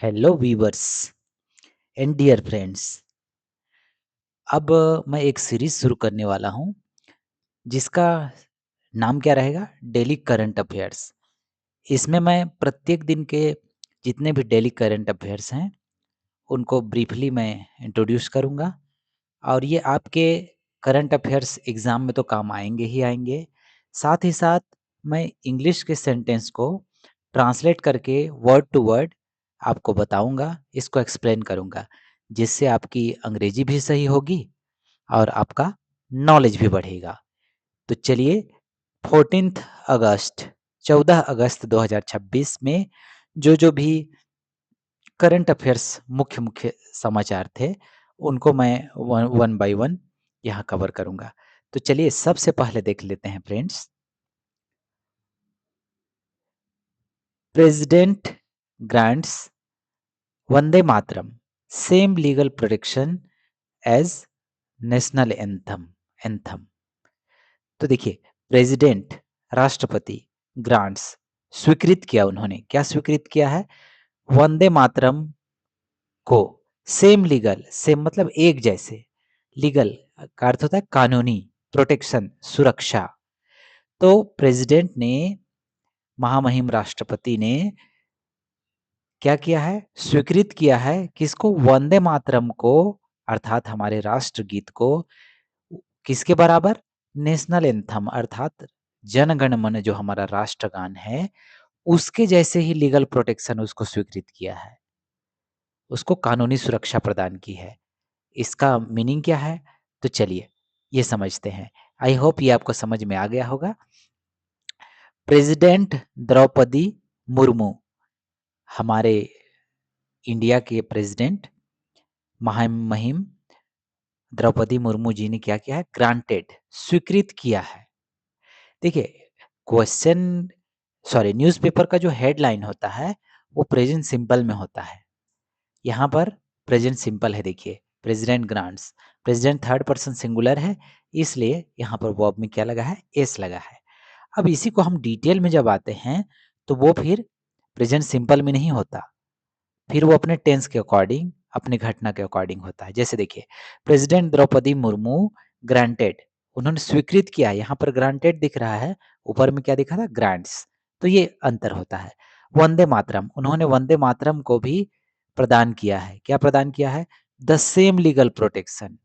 Hello viewers and dear friends. अब मैं एक सीरीज शुरू करने वाला हूं जिसका नाम क्या रहेगा? Daily current affairs. इसमें मैं प्रत्येक दिन के जितने भी डेली करंट अफेयर्स हैं उनको ब्रीफली मैं इंट्रोड्यूस करूंगा और ये आपके करंट अफेयर्स एग्जाम में तो काम आएंगे ही आएंगे। साथ ही साथ मैं इंग्लिश के सेंटेंस को ट्रांसलेट करके वर्ड टू वर्ड आपको बताऊंगा, इसको एक्सप्लेन करूंगा, जिससे आपकी अंग्रेजी भी सही होगी और आपका नॉलेज भी बढ़ेगा। तो चलिए 14 अगस्त 14 अगस्त 2026 में जो भी करंट अफेयर्स मुख्य मुख्य समाचार थे उनको मैं वन बाय वन यहाँ कवर करूंगा। तो चलिए सबसे पहले देख लेते हैं friends. President grants Vande Mataram same legal protection as national anthem. तो देखिए, प्रेसिडेंट राष्ट्रपति ग्रांट्स स्वीकृत किया, उन्होंने क्या स्वीकृत किया है? वंदे मातरम को सेम लीगल, सेम मतलब एक जैसे, लीगल का अर्थ होता है कानूनी, प्रोटेक्शन सुरक्षा। तो प्रेसिडेंट ने, महामहिम राष्ट्रपति ने क्या किया है? स्वीकृत किया है किसको? वंदे मातरम को, अर्थात हमारे राष्ट्रगीत को। किसके बराबर? नेशनल एंथम अर्थात जनगण मन जो हमारा राष्ट्रगान है उसके जैसे ही लीगल प्रोटेक्शन उसको स्वीकृत किया है, उसको कानूनी सुरक्षा प्रदान की है। इसका मीनिंग क्या है? तो चलिए ये समझते हैं। आई होप ये आपको समझ में आ गया होगा। प्रेसिडेंट द्रौपदी मुर्मू, हमारे इंडिया के प्रेसिडेंट महामहिम द्रौपदी मुर्मू जी ने क्या किया है? ग्रांटेड, स्वीकृत किया है। देखिए, क्वेश्चन सॉरी न्यूज़पेपर का जो हेडलाइन होता है वो प्रेजेंट सिंपल में होता है। यहाँ पर प्रेजेंट सिंपल है। देखिए, president grants, president third person singular है, इसलिए यहाँ पर वर्ब में क्या लगा है? एस लगा है। अब इसी को हम डिटेल में जब आते हैं तो वो फिर प्रेजेंट सिंपल में नहीं होता, फिर वो अपने टेंस के अकॉर्डिंग, अपने घटना के अकॉर्डिंग होता है। जैसे देखिए, प्रेसिडेंट द्रौपदी मुर्मू ग्रांटेड, उन्होंने स्वीकृत किया, यहाँ पर ग्रांटेड दिख रहा है, ऊपर में क्या दिखा था? ग्रांट्स। तो ये अंतर होता है। वंदे मातरम, उन्होंने वंदे मातरम को भी प्रदान किया है। क्या प्रदान किया है? द सेम लीगल प्रोटेक्शन,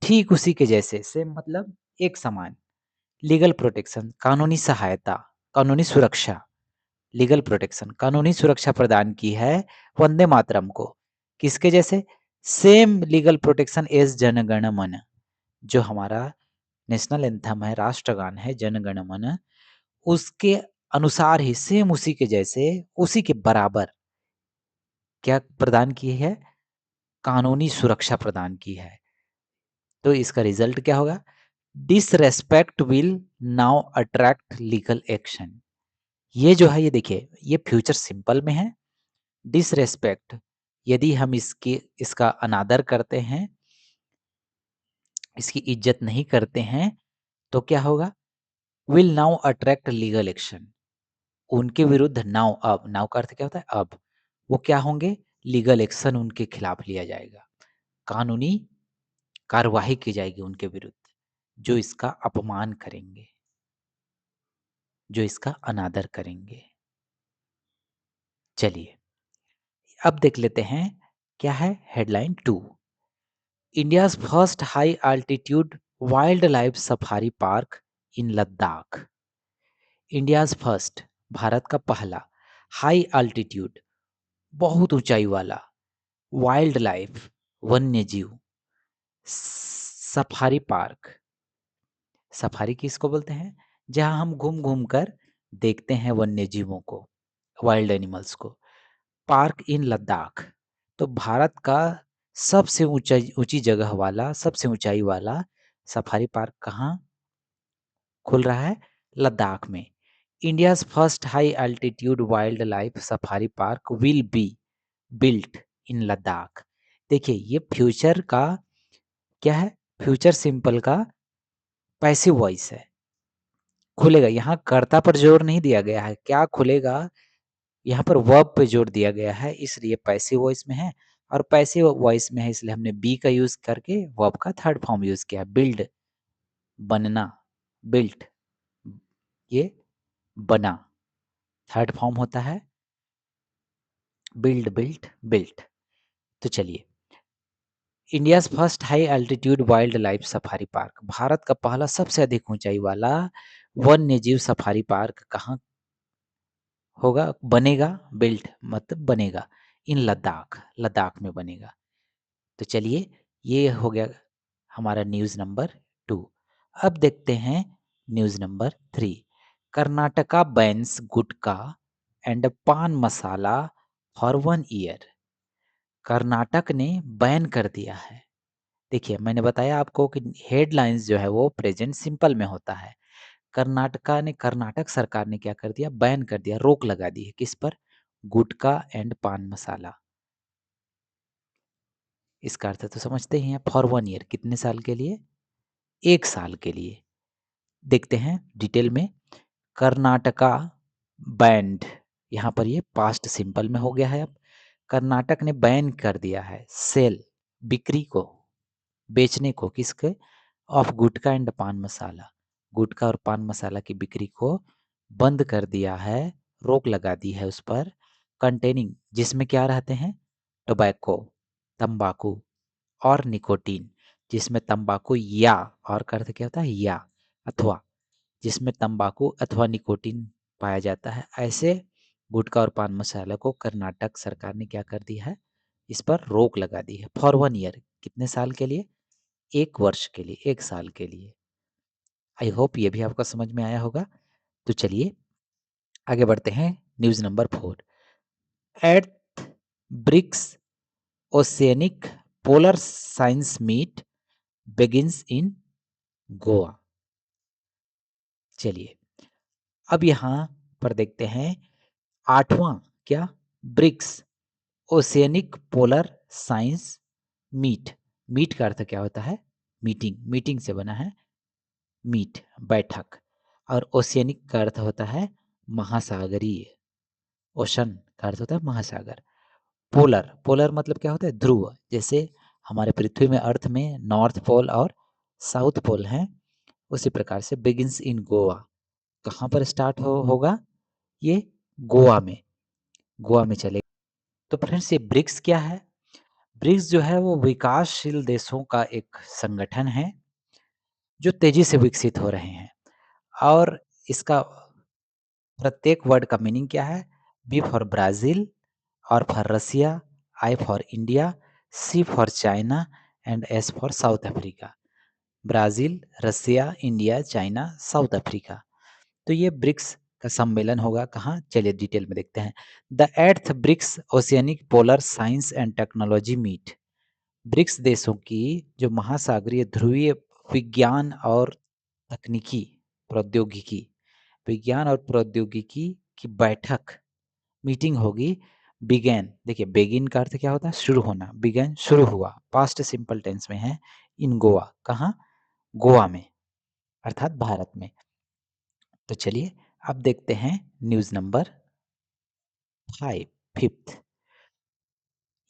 ठीक उसी के जैसे, सेम मतलब एक समान, लीगल प्रोटेक्शन कानूनी सहायता, कानूनी सुरक्षा, लीगल प्रोटेक्शन कानूनी सुरक्षा प्रदान की है वंदे मातरम को। किसके जैसे? सेम लीगल प्रोटेक्शन एज जनगण मन, जो हमारा नेशनल एंथम है, राष्ट्रगान है जनगण मन, उसके अनुसार ही, सेम उसी के जैसे, उसी के बराबर क्या प्रदान की है? कानूनी सुरक्षा प्रदान की है। तो इसका रिजल्ट क्या होगा? Disrespect will now attract legal action. ये जो है, ये देखिए, ये फ्यूचर सिंपल में है। डिसरेस्पेक्ट, यदि हम इसका अनादर करते हैं, इसकी इज्जत नहीं करते हैं, तो क्या होगा? Will now attract legal action, उनके विरुद्ध नाउ, अब, नाउ का अर्थ क्या होता है? अब। वो क्या होंगे? लीगल एक्शन उनके खिलाफ लिया जाएगा, कानूनी कार्यवाही की जाएगी उनके विरुद्ध, जो इसका अपमान करेंगे, जो इसका अनादर करेंगे। चलिए अब देख लेते हैं क्या है headline 2। India's first high altitude wild life safari park इन लद्दाख। इंडियाज फर्स्ट, भारत का पहला, हाई अल्टीट्यूड, बहुत ऊंचाई वाला, वाइल्ड लाइफ, वन्य जीव, सफारी पार्क। सफारी किसको बोलते हैं? जहां हम घूम घूम कर देखते हैं वन्य जीवों को, वाइल्ड एनिमल्स को। पार्क इन लद्दाख, तो भारत का सबसे ऊंची जगह वाला, सबसे ऊंचाई वाला सफारी पार्क कहाँ खुल रहा है? लद्दाख में। India's first high altitude wild life safari park will be built in Ladakh. देखिए, ये फ्यूचर का क्या है? फ्यूचर सिंपल का पैसिव वॉइस है। खुलेगा, यहाँ कर्ता पर जोर नहीं दिया गया है, क्या खुलेगा? यहाँ पर वर्ब पे जोर दिया गया है, इसलिए पैसिव वॉइस में है, और पैसिव वॉइस में है इसलिए हमने बी का यूज करके वर्ब का थर्ड फॉर्म यूज किया, बिल्ड, बनना, बिल्ट, ये बना, थर्ड फॉर्म होता है बिल्ड, बिल्ट, बिल्ट। तो चलिए, India first high altitude wild life safari park, Bharat का पहला सबसे अधिक ऊंचाई वाला वन्य जीव सफारी पार्क कहाँ होगा, बनेगा, बिल्ट मतलब बनेगा, इन लद्दाख, लद्दाख में बनेगा। तो चलिए, ये हो गया हमारा न्यूज़ नंबर 2। अब देखते हैं news number 3। Karnataka bans gutkha and पान मसाला फॉर 1 ईयर। कर्नाटक ने बैन कर दिया है। देखिए, मैंने बताया आपको कि हेडलाइंस जो है वो प्रेजेंट सिंपल में होता है। कर्नाटक सरकार ने क्या कर दिया, बैन कर दिया, रोक लगा दी है, किस पर, गुटखा एंड पान मसाला। इसका अर्थ तो समझते ही हैं, फॉर 1 ईयर, कितने साल के लिए, 1 साल के लिए। देखते हैं डिटेल में। कर्नाटका बैंड, यहाँ पर ये पास्ट सिंपल में हो गया है। अब कर्नाटक ने बैन कर दिया है सेल, बिक्री को, बेचने को, किसके, ऑफ गुटखा एंड पान मसाला, गुटखा और पान मसाला की बिक्री को बंद कर दिया है, रोक लगा दी है उस पर, कंटेनिंग, जिसमें क्या रहते हैं, टोबैको, तंबाकू, और निकोटीन, जिसमें तंबाकू या, और का अर्थ क्या होता है, या, अथवा, जिसमें तंबाकू अथवा निकोटीन पाया जाता है, ऐसे गुटखा और पान मसाला को कर्नाटक सरकार ने क्या कर दिया है, इस पर रोक लगा दी है, फॉर 1 ईयर, कितने साल के लिए, 1 वर्ष के लिए, 1 साल के लिए। आई होप ये भी आपको समझ में आया होगा। तो चलिए आगे बढ़ते हैं, news number 4। At BRICS oceanic polar science meet begins in Goa. चलिए, अब यहाँ पर देखते हैं 8वां क्या, BRICS oceanic polar science meet, meet का अर्थ क्या होता है, मीटिंग, मीटिंग से बना है मीट, बैठक, और ओशियनिक का अर्थ होता है महासागरीय, ओशन का अर्थ होता है महासागर, पोलर, पोलर मतलब क्या होता है, ध्रुव, जैसे हमारे पृथ्वी में अर्थ में नॉर्थ पोल और साउथ पोल हैं, उसी प्रकार से बिगिंस इन गोवा, कहाँ पर स्टार्ट होगा, ये गोवा में, गोवा में चलेगा। तो फ्रेंड्स, ये ब्रिक्स क्या है, ब्रिक्स जो है वो विकासशील देशों का एक संगठन है जो तेजी से विकसित हो रहे हैं, और इसका प्रत्येक वर्ड का मीनिंग क्या है, बी फॉर ब्राज़ील, और for Russia, I for India, C for China, and S for South Africa. Brazil, Russia, India, China, South Africa. तो ये ब्रिक्स का सम्मेलन होगा कहाँ, चलिए डिटेल में देखते हैं। The 8th BRICS oceanic polar science and technology meet, BRICS देशों की जो महासागरीय ध्रुवीय विज्ञान और तकनीकी, प्रौद्योगिकी, विज्ञान और प्रौद्योगिकी की बैठक, मीटिंग होगी, बिगेन, देखिए बेगिन का अर्थ क्या होता है, शुरू होना, बिगेन शुरू हुआ, पास्ट सिंपल टेंस में है, इन गोवा, कहाँ, गोवा में, अर्थात भारत में। तो चलिए अब देखते हैं न्यूज नंबर 5, 5th।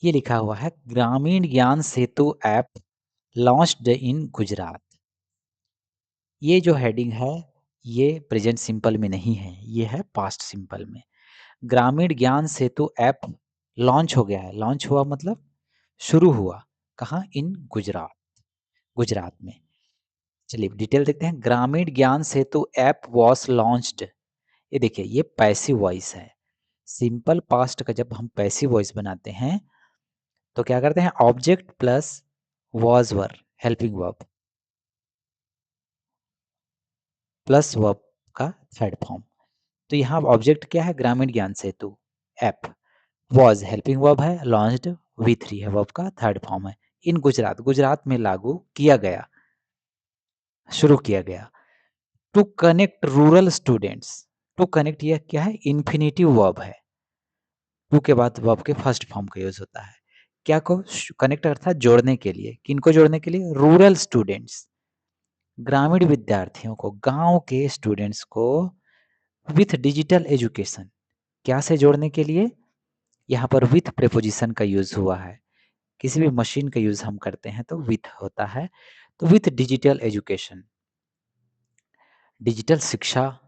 ये लिखा हुआ है ग्रामीण ज्ञान सेतु ऐप लॉन्च्ड इन गुजरात। ये जो हेडिंग है ये प्रेजेंट सिंपल में नहीं है, ये है पास्ट सिंपल में। ग्रामीण ज्ञान सेतु ऐप लॉन्च हो गया है, लॉन्च हुआ मतलब शुरू हुआ, कहाँ, इन गुजरात, गुजरात में। चलिए डिटेल देखते हैं। ग्रामीण ज्ञान सेतु ऐप वॉज लॉन्च्ड, ये देखिए ये पैसिव वॉइस है, सिंपल पास्ट का जब हम पैसिव वॉइस बनाते हैं तो क्या करते हैं, object plus was were, helping verb plus verb का थर्ड फॉर्म। तो यहाँ ऑब्जेक्ट क्या है, ग्रामीण ज्ञान सेतु ऐप, वॉज हेल्पिंग वर्ब है, लॉन्च्ड V3 है, वर्ब का थर्ड फॉर्म है, इन गुजरात, गुजरात में लागू किया गया, शुरू किया गया। To connect rural students, to connect ये क्या है, इन्फिनेटिव वर्ब है, टू के बाद वर्ब के फर्स्ट फॉर्म का यूज होता है, क्या को, कनेक्ट अर्थात जोड़ने के लिए, किनको जोड़ने के लिए, रूरल स्टूडेंट्स, ग्रामीण विद्यार्थियों को, गांव के स्टूडेंट्स को, विथ डिजिटल एजुकेशन, क्या से जोड़ने के लिए? यहाँ पर विथ प्रेपोजिशन का यूज हुआ है। किसी भी मशीन का यूज हम करते हैं तो विथ होता है। तो विथ डिजिटल एजुकेशन, डिजिटल शिक्षा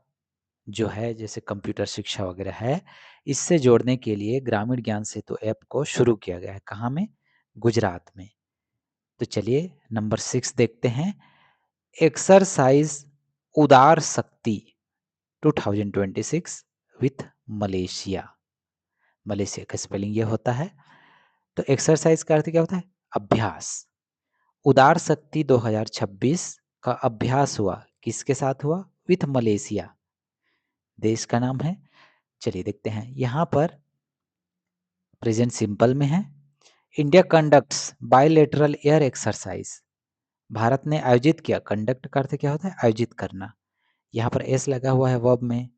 जो है जैसे कंप्यूटर शिक्षा वगैरह है, इससे जोड़ने के लिए ग्रामीण ज्ञान सेतु ऐप को शुरू किया गया है। कहाँ में? गुजरात में। तो चलिए नंबर 6 देखते हैं। एक्सरसाइज उदार शक्ति 2026 विथ मलेशिया। मलेशिया का स्पेलिंग ये होता है। तो एक्सरसाइज का अर्थ क्या होता है? अभ्यास। उदार शक्ति 2026 का अभ्यास हुआ, किसके साथ हुआ? विथ मलेशिया, देश का नाम है। चलिए देखते हैं, यहाँ पर प्रेजेंट सिंपल में है। India conducts bilateral air exercise, Bharat ने आयोजित किया। कंडक्ट का अर्थ क्या होता है? आयोजित करना। यहाँ पर एस लगा हुआ है वर्ब में,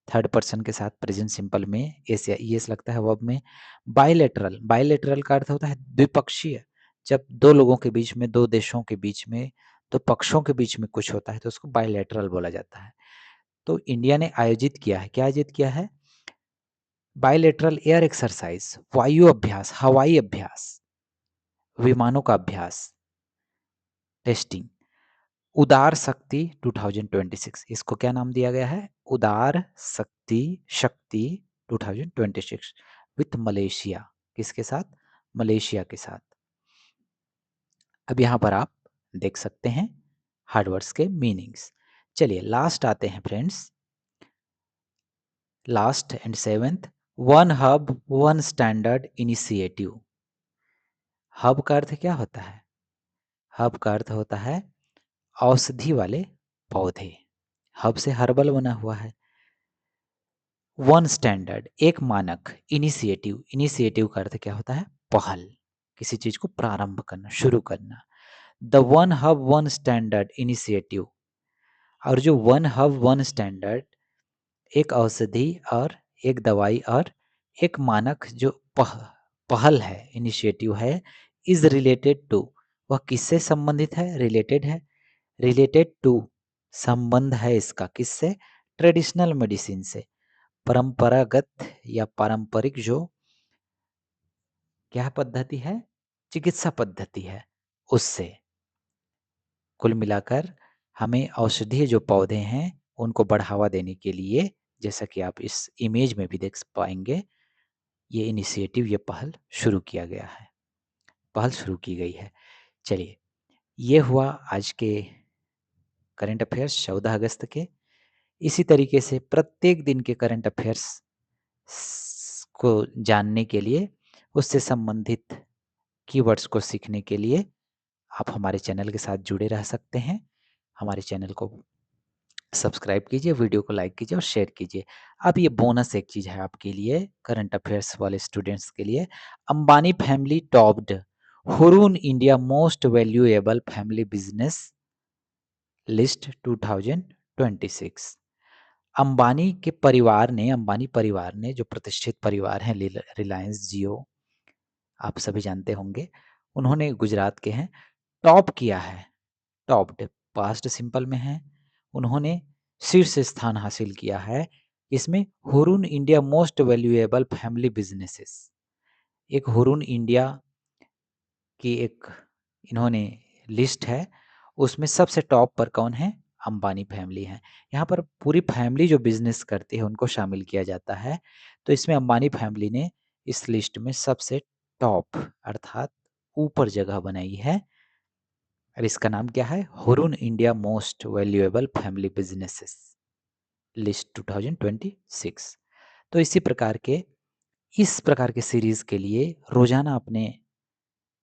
थर्ड पर्सन के साथ प्रेजेंट सिंपल में एस या ईएस लगता है वर्ब में। बायलेटरल, बायलेटरल का अर्थ होता है द्विपक्षीय। जब दो लोगों के बीच में, दो देशों के बीच में, दो पक्षों के बीच में कुछ होता है तो उसको बायलेटरल बोला जाता है। तो इंडिया ने आयोजित किया है, क्या आयोजित किया है? बायलेटरल एयर एक्सरसाइज, वायु अभ्यास, हवाई अभ्यास, विमानों का अभ्यास, टेस्टिंग। उदार शक्ति 2026, इसको क्या नाम दिया गया है? उदार शक्ति, शक्ति 2026 विथ मलेशिया। किसके साथ? मलेशिया के साथ। अब यहाँ पर आप देख सकते हैं हार्ड वर्ड्स के मीनिंग्स। चलिए लास्ट आते हैं friends, last and seventh, one hub one standard initiative. Hub का अर्थ क्या होता है? हब का अर्थ होता है औषधि वाले पौधे। हब से हर्बल बना हुआ है। वन स्टैंडर्ड, एक मानक। इनिशिएटिव, इनिशिएटिव का अर्थ क्या होता है? पहल, किसी चीज को प्रारंभ करना, शुरू करना। The one hub one standard initiative, और जो वन हब वन स्टैंडर्ड, एक औषधि और एक दवाई और एक मानक जो पहल है, इनिशिएटिव है, इज रिलेटेड टू, वह किससे संबंधित है? रिलेटेड है। रिलेटेड टू, संबंध है इसका किससे? ट्रेडिशनल मेडिसिन से, परंपरागत या पारंपरिक जो क्या पद्धति है? चिकित्सा पद्धति है, उससे। कुल मिलाकर हमें औषधीय जो पौधे हैं उनको बढ़ावा देने के लिए, जैसा कि आप इस इमेज में भी देख पाएंगे, ये इनिशिएटिव, ये पहल शुरू किया गया है, पहल शुरू की गई है। चलिए, ये हुआ आज के करंट अफेयर्स 14 अगस्त के। इसी तरीके से प्रत्येक दिन के करंट अफेयर्स को जानने के लिए, उससे संबंधित कीवर्ड्स को सीखने के लिए आप हमारे चैनल के साथ जुड़े रह सकते हैं। हमारे चैनल को सब्सक्राइब कीजिए, वीडियो को लाइक कीजिए और शेयर कीजिए। अब ये बोनस एक चीज़ है आपके लिए, करंट अफेयर्स वाले स्टूडेंट्स के लिए। Ambani family topped Hurun India most valuable family business list 2026। Ambani के परिवार ने, अंबानी परिवार ने, जो प्रतिष्ठित परिवार है, रिलायंस जियो, आप सभी जानते होंगे, उन्होंने गुजरात के हैं, टॉप किया है। टॉप्ड पास्ट सिंपल में है। उन्होंने शीर्ष स्थान हासिल किया है इसमें, Hurun India most valuable family businesses. एक हुरून इंडिया की एक इन्होंने लिस्ट है, उसमें सबसे टॉप पर कौन है? अंबानी फैमिली है। यहाँ पर पूरी फैमिली जो बिजनेस करती है उनको शामिल किया जाता है। तो इसमें अंबानी फैमिली ने इस लिस्ट में सबसे टॉप अर्थात ऊपर जगह बनाई है, और इसका नाम क्या है? Hurun India most valuable family businesses list 2026। तो इसी प्रकार के, इस प्रकार के सीरीज के लिए रोजाना अपने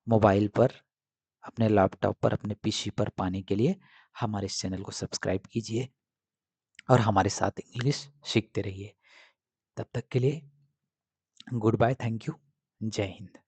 मोबाइल पर, अपने लैपटॉप पर, अपने पीसी पर पाने के लिए हमारे इस चैनल को सब्सक्राइब कीजिए और हमारे साथ इंग्लिश सीखते रहिए। तब तक के लिए गुड बाय, थैंक यू, जय हिंद।